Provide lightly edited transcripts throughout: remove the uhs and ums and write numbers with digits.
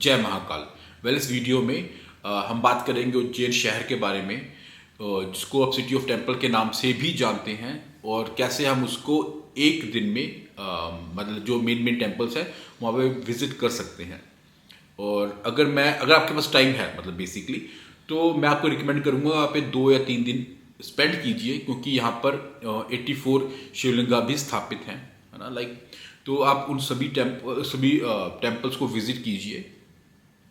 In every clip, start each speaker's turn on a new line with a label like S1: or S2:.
S1: जय महाकाल। इस वीडियो में हम बात करेंगे उज्जैन शहर के बारे में, जिसको आप सिटी ऑफ टेम्पल के नाम से भी जानते हैं, और कैसे हम उसको एक दिन में मतलब जो मेन टेम्पल्स है वहाँ पे विजिट कर सकते हैं। और अगर आपके पास टाइम है मतलब बेसिकली, तो मैं आपको रिकमेंड करूँगा आप 2 या 3 दिन स्पेंड कीजिए, क्योंकि यहाँ पर 84 शिवलिंगा भी स्थापित हैं, है ना। तो आप उन सभी टेम्पल्स को विजिट कीजिए,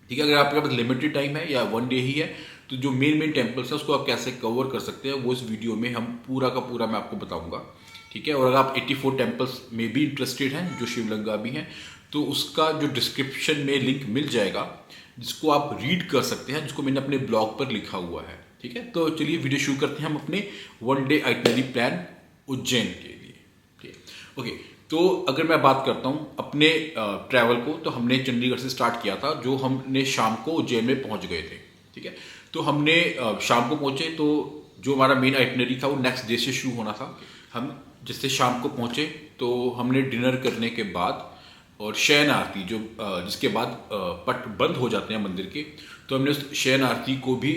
S1: ठीक है। अगर आपके पास लिमिटेड टाइम है या 1 डे ही है, तो जो मेन टेम्पल्स है उसको आप कैसे कवर कर सकते हैं वो इस वीडियो में हम पूरा का पूरा मैं आपको बताऊंगा, ठीक है। और अगर आप 84 टेम्पल्स में भी इंटरेस्टेड हैं जो शिवलिंगा भी हैं, तो उसका जो डिस्क्रिप्शन में लिंक मिल जाएगा, जिसको आप रीड कर सकते हैं, जिसको मैंने अपने ब्लॉग पर लिखा हुआ है, ठीक है। तो चलिए वीडियो शुरू करते हैं हम अपने 1 डे आइटनरी प्लान उज्जैन के लिए, ठीक है। ओके, तो अगर मैं बात करता हूँ अपने ट्रैवल को, तो हमने चंडीगढ़ से स्टार्ट किया था, जो हमने शाम को उज्जैन में पहुँच गए थे, ठीक है। तो हमने शाम को पहुँचे, तो जो हमारा मेन आइटनरी था वो नेक्स्ट डे से शुरू होना था। हम जैसे शाम को पहुँचे तो हमने डिनर करने के बाद और शयन आरती जिसके बाद पट बंद हो जाते हैं मंदिर के, तो हमने उस शयन आरती को भी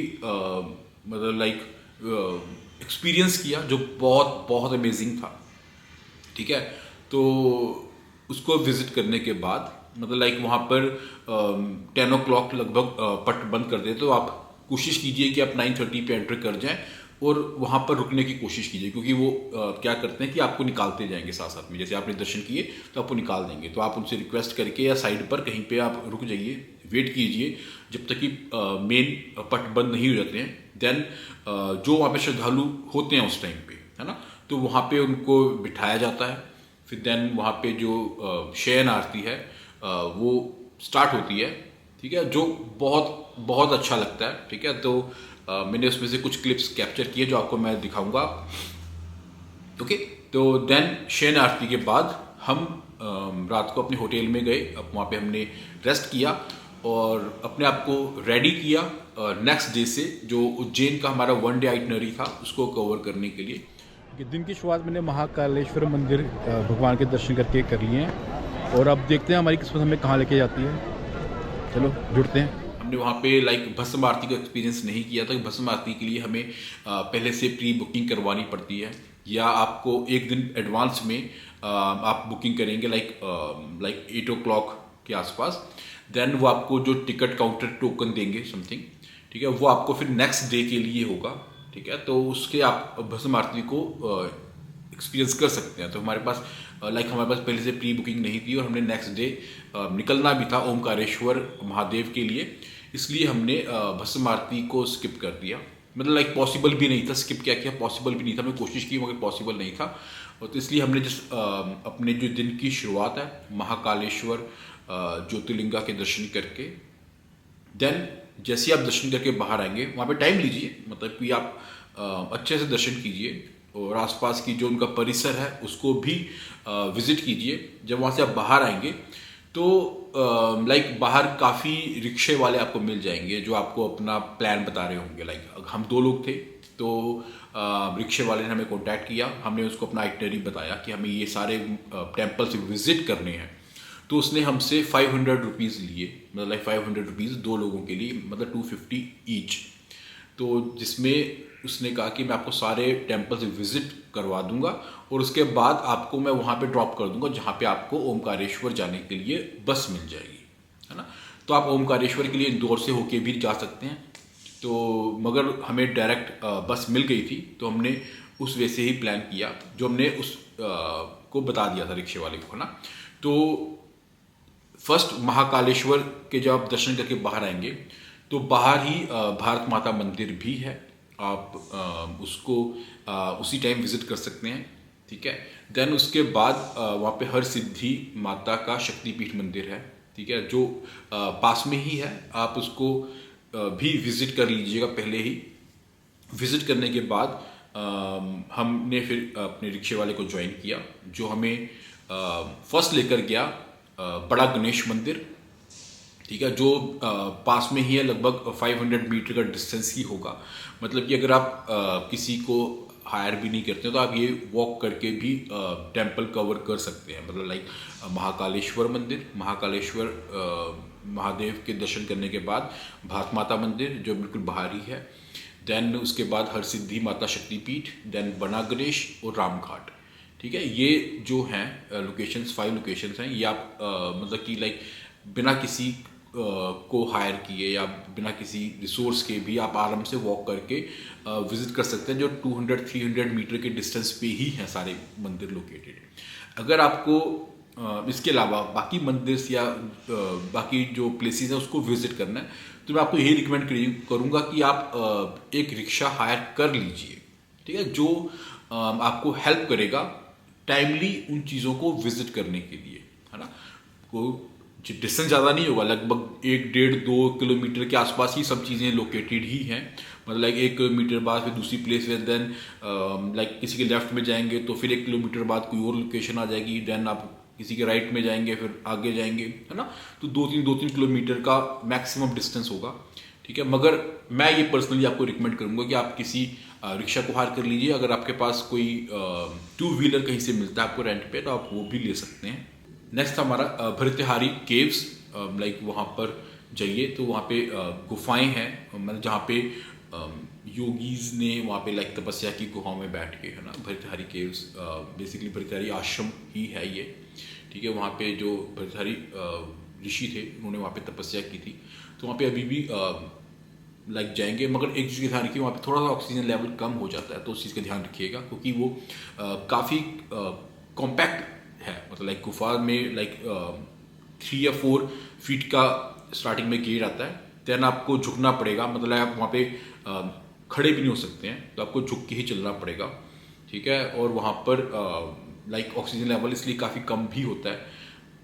S1: मतलब एक्सपीरियंस किया, जो बहुत बहुत अमेजिंग था, ठीक है। तो उसको विजिट करने के बाद मतलब वहाँ पर 10 o'clock लगभग पट बंद कर दे, तो आप कोशिश कीजिए कि आप 9:30 पे एंटर कर जाएं और वहाँ पर रुकने की कोशिश कीजिए, क्योंकि वो क्या करते हैं कि आपको निकालते जाएंगे साथ साथ में। जैसे आपने दर्शन किए तो आपको निकाल देंगे, तो आप उनसे रिक्वेस्ट करके या साइड पर कहीं पे आप रुक जाइए, वेट कीजिए जब तक कि मेन पट बंद नहीं हो जाते हैं। देन जो वहाँ पे श्रद्धालु होते हैं उस टाइम पे, है ना, तो वहाँ पे उनको बिठाया जाता है। फिर देन वहाँ पे जो शयन आरती है वो स्टार्ट होती है, ठीक है, जो बहुत बहुत अच्छा लगता है, ठीक है। तो मैंने उसमें से कुछ क्लिप्स कैप्चर किए जो आपको मैं दिखाऊंगा। ओके, तो देन शयन आरती के बाद हम रात को अपने होटल में गए। अब वहाँ पे हमने रेस्ट किया और अपने आप को रेडी किया नेक्स्ट डे से जो उज्जैन का हमारा 1 डे आइटनरी था उसको कवर करने के लिए।
S2: दिन की शुरुआत मैंने महाकालेश्वर मंदिर भगवान के दर्शन करके कर लिए हैं, और अब देखते हैं हमारी किस्मत हमें कहाँ लेके जाती है। चलो जुड़ते हैं।
S1: हमने वहाँ पे भस्म आरती का एक्सपीरियंस नहीं किया था। भस्म आरती के लिए हमें पहले से प्री बुकिंग करवानी पड़ती है, या आपको एक दिन एडवांस में आप बुकिंग करेंगे 8 o'clock के आसपास। देन वो आपको जो टिकट काउंटर टोकन देंगे समथिंग, ठीक है, वो आपको फिर नेक्स्ट डे के लिए होगा, ठीक है। तो उसके आप भस्म आरती को एक्सपीरियंस कर सकते हैं। तो हमारे पास हमारे पास पहले से प्री बुकिंग नहीं थी और हमने नेक्स्ट डे निकलना भी था ओमकारेश्वर महादेव के लिए, इसलिए हमने भस्म आरती को स्किप कर दिया। मतलब पॉसिबल भी नहीं था, स्किप क्या किया, पॉसिबल भी नहीं था। हमने कोशिश की मगर पॉसिबल नहीं था, और तो इसलिए हमने अपने जो दिन की शुरुआत है महाकालेश्वर ज्योतिर्लिंगा के दर्शन करके, देन जैसे आप दर्शन करके बाहर आएंगे वहाँ पे टाइम लीजिए, मतलब कि आप अच्छे से दर्शन कीजिए और आसपास की जो उनका परिसर है उसको भी विजिट कीजिए। जब वहाँ से आप बाहर आएंगे तो बाहर काफ़ी रिक्शे वाले आपको मिल जाएंगे जो आपको अपना प्लान बता रहे होंगे। हम 2 लोग थे, तो रिक्शे वाले ने हमें कांटेक्ट किया, हमने उसको अपना आइटनरी बताया कि हमें ये सारे टेम्पल्स विजिट करने हैं। तो उसने हमसे 500 रुपीज़ लिए, मतलब 500 रुपीज़ 2 लोगों के लिए, मतलब 250 ईच। तो जिसमें उसने कहा कि मैं आपको सारे टेम्पल्स विजिट करवा दूंगा और उसके बाद आपको मैं वहाँ पे ड्रॉप कर दूंगा जहाँ पे आपको ओमकारेश्वर जाने के लिए बस मिल जाएगी, है ना। तो आप ओमकारेश्वर के लिए इंदौर से होके भी जा सकते हैं, तो मगर हमें डायरेक्ट बस मिल गई थी, तो हमने उस वे से ही प्लान किया जो हमने उस को बता दिया था रिक्शे वाले को, है ना। तो फर्स्ट महाकालेश्वर के जब आप दर्शन करके बाहर आएंगे तो बाहर ही भारत माता मंदिर भी है, आप उसको उसी टाइम विजिट कर सकते हैं, ठीक है। देन उसके बाद वहाँ पे हर सिद्धि माता का शक्तिपीठ मंदिर है, ठीक है, जो पास में ही है। आप उसको भी विजिट कर लीजिएगा पहले ही। विजिट करने के बाद हमने फिर अपने रिक्शे वाले को ज्वाइन किया, जो हमें फर्स्ट लेकर गया बड़ा गणेश मंदिर, ठीक है, जो पास में ही है, लगभग 500 मीटर का डिस्टेंस ही होगा। मतलब कि अगर आप किसी को हायर भी नहीं करते तो आप ये वॉक करके भी टेम्पल कवर कर सकते हैं। मतलब महाकालेश्वर मंदिर, महाकालेश्वर महादेव के दर्शन करने के बाद भारत माता मंदिर जो बिल्कुल बाहरी है, देन उसके बाद हरसिद्धि माता शक्तिपीठ, देन बना गणेश और रामघाट। ठीक है, ये जो हैं लोकेशंस, 5 लोकेशंस हैं। ये आप मतलब कि लाइक बिना किसी को हायर किए या बिना किसी रिसोर्स के भी आप आराम से वॉक करके विजिट कर सकते हैं, जो 200-300 मीटर के डिस्टेंस पे ही हैं सारे मंदिर लोकेटेड। अगर आपको इसके अलावा बाकी मंदिर या बाकी जो प्लेसेस हैं उसको विजिट करना है, तो मैं आपको यही रिकमेंड करूँगा कि आप एक रिक्शा हायर कर लीजिए। ठीक है, जो आपको हेल्प करेगा टाइमली उन चीज़ों को विजिट करने के लिए, है ना। को डिस्टेंस ज़्यादा नहीं होगा, लगभग 1-1.5-2 किलोमीटर के आसपास ही सब चीज़ें लोकेटेड ही हैं। मतलब लाइक 1 किलोमीटर बाद फिर दूसरी प्लेस है, देन लाइक किसी के लेफ्ट में जाएंगे तो फिर 1 किलोमीटर बाद कोई और लोकेशन आ जाएगी, देन आप किसी के राइट में जाएंगे फिर आगे जाएंगे, है ना। तो 2-3 किलोमीटर का मैक्सिमम डिस्टेंस होगा। ठीक है, मगर मैं ये पर्सनली आपको रिकमेंड करूँगा कि आप किसी रिक्शा को हायर कर लीजिए। अगर आपके पास कोई 2 व्हीलर कहीं से मिलता है आपको रेंट पे, तो आप वो भी ले सकते हैं। नेक्स्ट हमारा भर्तृहारी केव्स, लाइक वहाँ पर जाइए तो वहाँ पे गुफाएं हैं, मतलब जहाँ पे योगीज ने वहाँ पे लाइक तपस्या की गुफाओं में बैठ के, है ना। भर्तृहारी केव्स बेसिकली भर्तृहारी आश्रम ही है ये। ठीक है, वहाँ पे जो भर्तृहारी ऋषि थे उन्होंने वहाँ पे तपस्या की थी, तो वहाँ पे अभी भी लाइक जाएंगे। मगर एक चीज़ का ध्यान रखिए, वहाँ पे थोड़ा सा ऑक्सीजन लेवल कम हो जाता है, तो उस चीज़ का ध्यान रखिएगा, क्योंकि वो काफ़ी कॉम्पैक्ट है। मतलब लाइक गुफा में लाइक 3 या 4 फीट का स्टार्टिंग में गेट आता है, देन आपको झुकना पड़ेगा। मतलब आप वहाँ पे खड़े भी नहीं हो सकते हैं, तो आपको झुक के ही चलना पड़ेगा। ठीक है, और वहाँ पर लाइक ऑक्सीजन लेवल इसलिए काफ़ी कम भी होता है,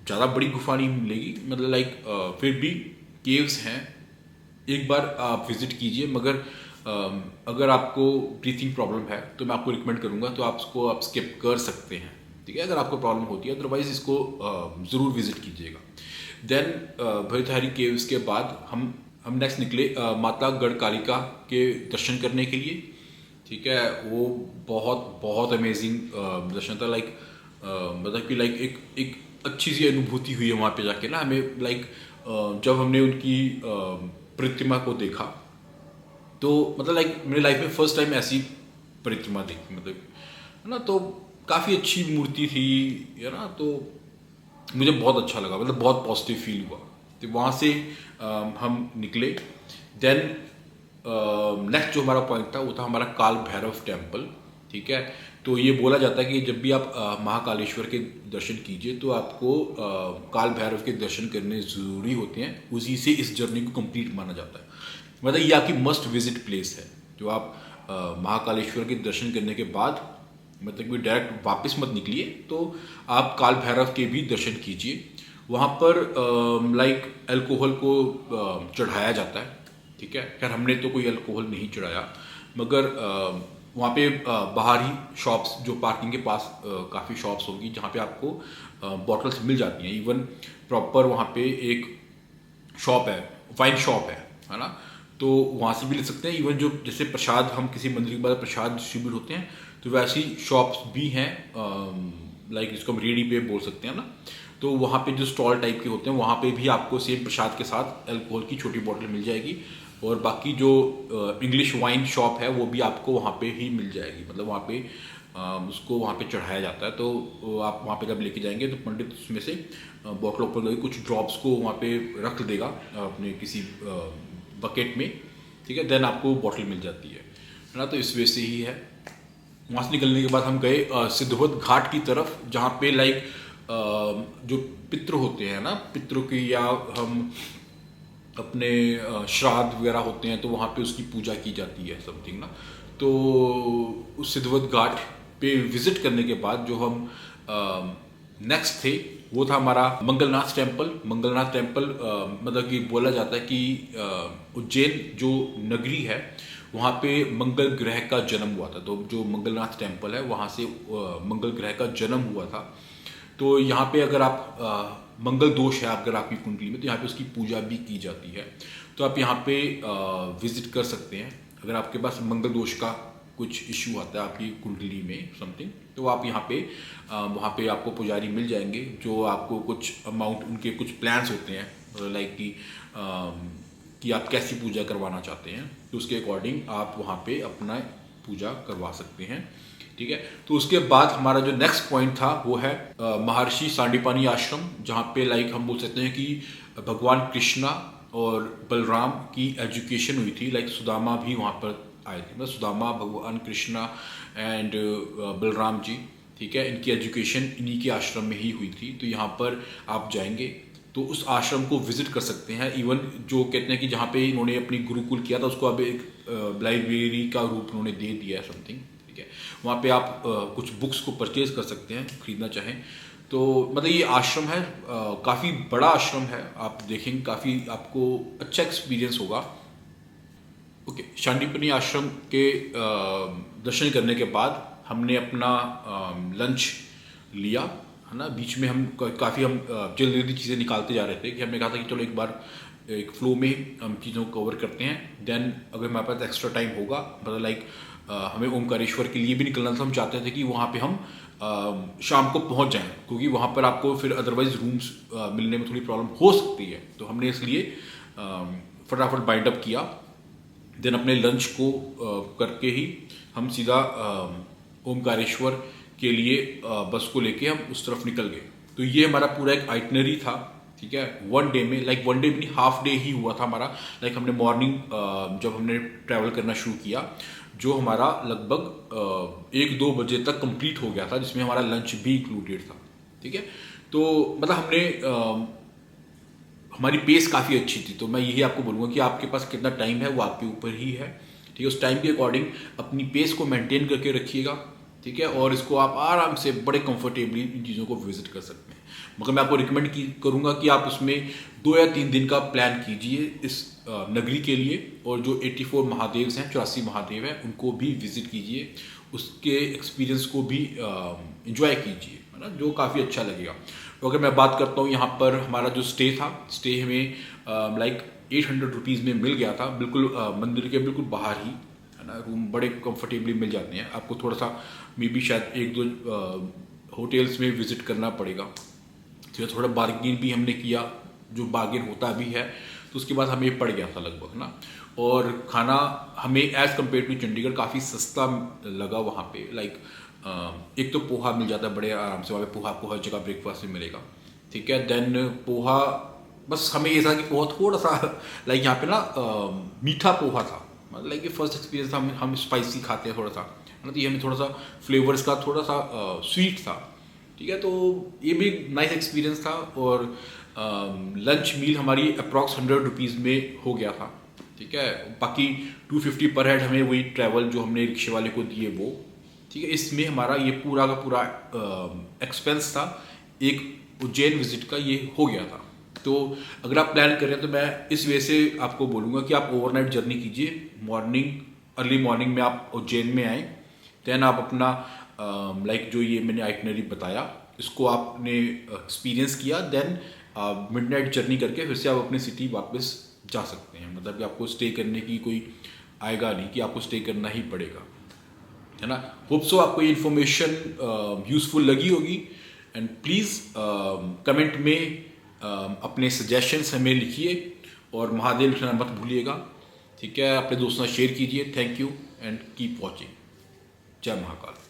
S1: ज़्यादा बड़ी गुफा नहीं मिलेगी। मतलब लाइक फिर भी केव्स हैं, एक बार आप विजिट कीजिए। मगर अगर आपको ब्रीथिंग प्रॉब्लम है तो मैं आपको रिकमेंड करूँगा तो आप स्किप कर सकते हैं। ठीक है, अगर आपको प्रॉब्लम होती है, अदरवाइज इसको ज़रूर विजिट कीजिएगा। देन भर्तृहारी केव्स के बाद हम नेक्स्ट निकले माता गढ़कालिका के दर्शन करने के लिए। ठीक है, वो बहुत अमेजिंग दर्शन था। लाइक मतलब कि लाइक एक अच्छी सी अनुभूति हुई है वहाँ पे जाके ना हमें। लाइक जब हमने उनकी प्रतिमा को देखा, तो मतलब लाइक मेरी लाइफ में फर्स्ट टाइम ऐसी प्रतिमा देखी, मतलब है ना। तो काफ़ी अच्छी मूर्ति थी, है ना। तो मुझे बहुत अच्छा लगा, मतलब बहुत पॉजिटिव फील हुआ। तो वहाँ से हम निकले। देन नेक्स्ट जो हमारा पॉइंट था वो था हमारा काल भैरव टेम्पल। ठीक है, तो ये बोला जाता है कि जब भी आप महाकालेश्वर के दर्शन कीजिए तो आपको काल भैरव के दर्शन करने ज़रूरी होते हैं, उसी से इस जर्नी को कंप्लीट माना जाता है। मतलब ये आपकी मस्ट विजिट प्लेस है। जो आप महाकालेश्वर के दर्शन करने के बाद मतलब कि डायरेक्ट वापस मत निकलिए, तो आप काल भैरव के भी दर्शन कीजिए। वहाँ पर लाइक अल्कोहल को चढ़ाया जाता है। ठीक है, खैर हमने तो कोई अल्कोहल नहीं चढ़ाया, मगर वहाँ पे बाहर ही शॉप्स, जो पार्किंग के पास काफ़ी शॉप्स होगी जहाँ पे आपको बॉटल्स मिल जाती हैं। इवन प्रॉपर वहाँ पे एक शॉप है, वाइन शॉप है ना। तो वहाँ से भी ले सकते हैं। इवन जो जैसे प्रसाद, हम किसी मंदिर के बाद प्रसाद डिस्ट्रीब्यूट होते हैं, तो वैसी शॉप्स भी हैं, लाइक जिसको हम रेडी पे बोल सकते हैं ना। तो वहाँ पे जो स्टॉल टाइप के होते हैं, वहाँ पे भी आपको सेम प्रसाद के साथ अल्कोहल की छोटी बॉटल मिल जाएगी। और बाकी जो इंग्लिश वाइन शॉप है वो भी आपको वहाँ पे ही मिल जाएगी। मतलब वहाँ पे उसको वहाँ पे चढ़ाया जाता है। तो आप वहाँ पे जब लेके जाएंगे तो पंडित उसमें से बॉटल ऊपर लगी कुछ ड्रॉप्स को वहाँ पे रख देगा अपने किसी बकेट में। ठीक है, देन आपको बॉटल मिल जाती है ना। तो इस वजह से ही है। वहाँ से निकलने के बाद हम गए सिद्धवत घाट की तरफ, जहाँ पे लाइक जो पितृ होते हैं ना, पितरों की या हम अपने श्राद्ध वगैरह होते हैं, तो वहाँ पे उसकी पूजा की जाती है समथिंग ना। तो उस सिद्धवत घाट पे विजिट करने के बाद जो हम नेक्स्ट थे वो था हमारा मंगलनाथ टेम्पल। मंगलनाथ टेम्पल मतलब कि बोला जाता है कि उज्जैन जो नगरी है वहाँ पे मंगल ग्रह का जन्म हुआ था। तो जो मंगलनाथ टेम्पल है वहाँ से मंगल ग्रह का जन्म हुआ था। तो यहाँ पे अगर आप मंगल दोष है अगर आपकी कुंडली में, तो यहाँ पे उसकी पूजा भी की जाती है। तो आप यहाँ पे विजिट कर सकते हैं। अगर आपके पास मंगल दोष का कुछ इश्यू आता है आपकी कुंडली में समथिंग, तो आप यहाँ पे वहाँ पे आपको पुजारी मिल जाएंगे जो आपको कुछ अमाउंट, उनके कुछ प्लान्स होते हैं लाइक कि आप कैसी पूजा करवाना चाहते हैं, तो उसके अकॉर्डिंग आप वहाँ पे अपना पूजा करवा सकते हैं। ठीक है, तो उसके बाद हमारा जो नेक्स्ट पॉइंट था वो है महर्षि सांडीपनी आश्रम, जहाँ पे लाइक हम बोल सकते हैं कि भगवान कृष्णा और बलराम की एजुकेशन हुई थी। लाइक सुदामा भी वहाँ पर आए थे, मतलब सुदामा, भगवान कृष्णा एंड बलराम जी, ठीक है, इनकी एजुकेशन इन्हीं के आश्रम में ही हुई थी। तो यहाँ पर आप जाएंगे तो उस आश्रम को विजिट कर सकते हैं। इवन जो कहते हैं कि जहाँ पे इन्होंने अपनी गुरुकुल किया था उसको अब एक लाइब्रेरी का रूप उन्होंने दे दिया है समथिंग। ठीक है, वहाँ पे आप कुछ बुक्स को परचेज कर सकते हैं, खरीदना चाहें तो। मतलब ये आश्रम है, काफ़ी बड़ा आश्रम है, आप देखेंगे काफ़ी आपको अच्छा एक्सपीरियंस होगा। ओके, सांडीपनी आश्रम के दर्शन करने के बाद हमने अपना लंच लिया, है ना। बीच में हम काफ़ी जल्दी जल्दी चीज़ें निकालते जा रहे थे कि हमने कहा था कि चलो एक बार एक फ्लो में हम चीज़ों को कवर करते हैं। देन अगर हमारे पास एक्स्ट्रा टाइम होगा, मतलब लाइक हमें ओमकारेश्वर के लिए भी निकलना था, हम चाहते थे कि वहाँ पे हम शाम को पहुँच जाएं, क्योंकि वहाँ पर आपको फिर अदरवाइज रूम्स मिलने में थोड़ी प्रॉब्लम हो सकती है। तो हमने इसलिए फटाफट बाइंड अप किया। देन अपने लंच को करके ही हम सीधा ओमकारेश्वर के लिए बस को लेके हम उस तरफ निकल गए। तो ये हमारा पूरा एक आइटनरी था, ठीक है। वन डे में, लाइक वन डे भी नहीं, हाफ डे ही हुआ था हमारा। लाइक हमने मॉर्निंग जब हमने ट्रैवल करना शुरू किया, जो हमारा लगभग 1-2 बजे तक कंप्लीट हो गया था, जिसमें हमारा लंच भी इंक्लूडेड था। ठीक है, तो मतलब हमने हमारी पेस काफ़ी अच्छी थी। तो मैं यही आपको बोलूँगा कि आपके पास कितना टाइम है वो आपके ऊपर ही है। ठीक है, उस टाइम के अकॉर्डिंग अपनी पेस को मेंटेन करके रखिएगा। ठीक है, और इसको आप आराम से बड़े कंफर्टेबली इन चीज़ों को विजिट कर सकते हैं। मगर मैं आपको रिकमेंड करूँगा कि आप उसमें 2 या 3 दिन का प्लान कीजिए इस नगरी के लिए, और जो 84 महादेव हैं, 84 महादेव हैं, उनको भी विजिट कीजिए, उसके एक्सपीरियंस को भी इंजॉय कीजिए, है ना, जो काफ़ी अच्छा लगेगा। तो अगर मैं बात करता हूँ यहाँ पर हमारा जो स्टे था, स्टे हमें लाइक 800 रुपीज़ में मिल गया था, बिल्कुल मंदिर के बिल्कुल बाहर ही, है ना। रूम बड़े कंफर्टेबली मिल जाते हैं आपको। थोड़ा सा मे बी शायद 1-2 होटल्स में विजिट करना पड़ेगा। तो थोड़ा बार्गेन भी हमने किया, जो बार्गेन होता भी है, तो उसके बाद हमें पड़ गया था लगभग ना। और खाना हमें एज़ कम्पेयर टू चंडीगढ़ काफ़ी सस्ता लगा वहाँ पे। लाइक एक तो पोहा मिल जाता है बड़े आराम से, वहाँ पे पोहा आपको हर जगह ब्रेकफास्ट में मिलेगा। ठीक है, देन पोहा, बस हमें ये था कि पोहा थोड़ा सा लाइक यहाँ पे ना मीठा पोहा था, मतलब लाइक ये फर्स्ट एक्सपीरियंस था। हम स्पाइसी खाते हैं थोड़ा सा, है ना, तो ये हमें थोड़ा सा फ्लेवर्स का थोड़ा सा स्वीट था। ठीक है, तो ये भी नाइस एक्सपीरियंस था। और लंच मील हमारी अप्रॉक्स 100 रुपीज़ में हो गया था। ठीक है, बाकी 250 पर हेड हमें वही ट्रैवल जो हमने रिक्शे वाले को दिए वो। ठीक है, इसमें हमारा ये पूरा का पूरा एक्सपेंस था, एक उज्जैन विजिट का ये हो गया था। तो अगर आप प्लान कर रहे हैं तो मैं इस वजह से आपको बोलूँगा कि आप ओवरनाइट जर्नी कीजिए। अर्ली मॉर्निंग में आप उज्जैन में आएँ, दैन आप अपना लाइक जो ये मैंने आइटनरी बताया इसको आपने एक्सपीरियंस किया, देन मिडनाइट जर्नी करके फिर से आप अपनी सिटी वापस जा सकते हैं। मतलब कि आपको स्टे करने की कोई आएगा नहीं कि आपको स्टे करना ही पड़ेगा, है ना। होप सो आपको ये इन्फॉर्मेशन यूज़फुल लगी होगी। एंड प्लीज़ कमेंट में अपने सजेशंस हमें लिखिए, और महादेव लिखना मत भूलिएगा। ठीक है, अपने दोस्तों से शेयर कीजिए। Thank you and keep watching. जय महाकाल।